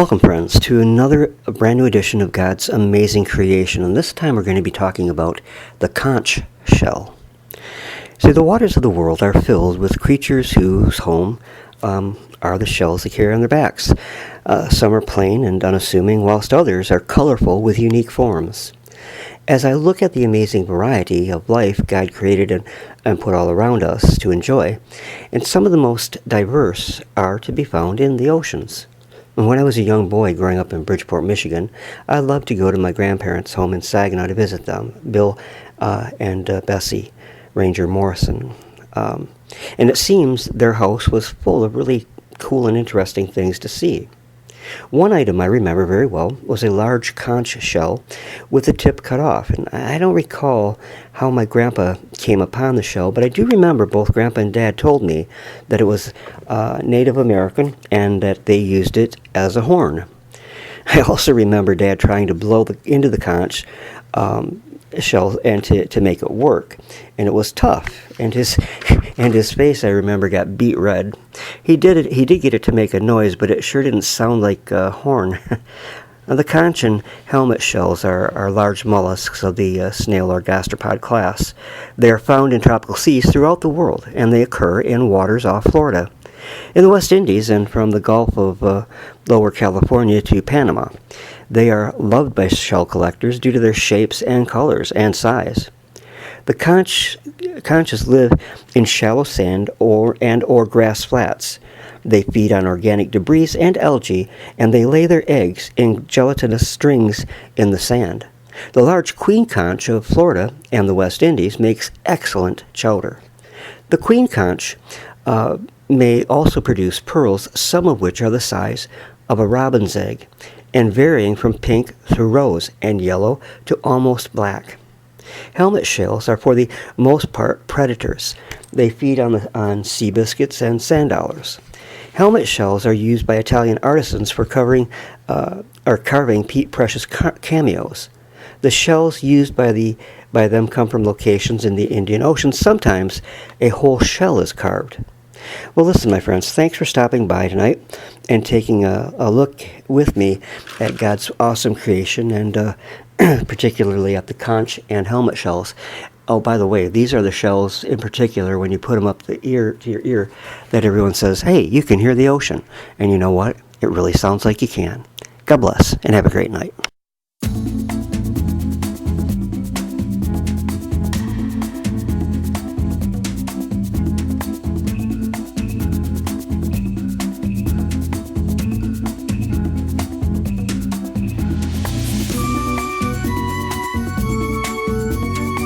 Welcome, friends, to another brand new edition of God's amazing creation, and this time we're going to be talking about the conch shell. See, the waters of the world are filled with creatures whose home are the shells they carry on their backs. Some are plain and unassuming, whilst others are colorful with unique forms. As I look at the amazing variety of life God created and put all around us to enjoy, and some of the most diverse are to be found in the oceans. And when I was a young boy growing up in Bridgeport, Michigan, I loved to go to my grandparents' home in Saginaw to visit them, Bill and Bessie Ranger Morrison. And it seems their house was full of really cool and interesting things to see. One item I remember very well was a large conch shell with the tip cut off. And I don't recall how my grandpa came upon the shell, but I do remember both Grandpa and Dad told me that it was Native American and that they used it as a horn. I also remember Dad trying to blow into the conch shell and to make it work, and it was tough, and his face, I remember, got beet red. He did get it to make a noise, but it sure didn't sound like a horn. Now, the conch and helmet shells are large mollusks of the snail or gastropod class. They are found in tropical seas throughout the world, and they occur in waters off Florida, in the West Indies, and from the Gulf of Lower California to Panama. They are loved by shell collectors due to their shapes and colors and size. The conches live in shallow sand or grass flats. They feed on organic debris and algae, and they lay their eggs in gelatinous strings in the sand. The large queen conch of Florida and the West Indies makes excellent chowder. The queen conch may also produce pearls, some of which are the size of a robin's egg, and varying from pink through rose and yellow to almost black. Helmet shells are for the most part predators. They feed on sea biscuits and sand dollars. Helmet shells are used by Italian artisans for carving precious cameos. The shells used by them come from locations in the Indian Ocean. Sometimes a whole shell is carved. Well, listen, my friends, thanks for stopping by tonight and taking a look with me at God's awesome creation, and particularly at the conch and helmet shells. Oh, by the way, these are the shells in particular, when you put them up to your ear, that everyone says, hey, you can hear the ocean. And you know what? It really sounds like you can. God bless, and have a great night.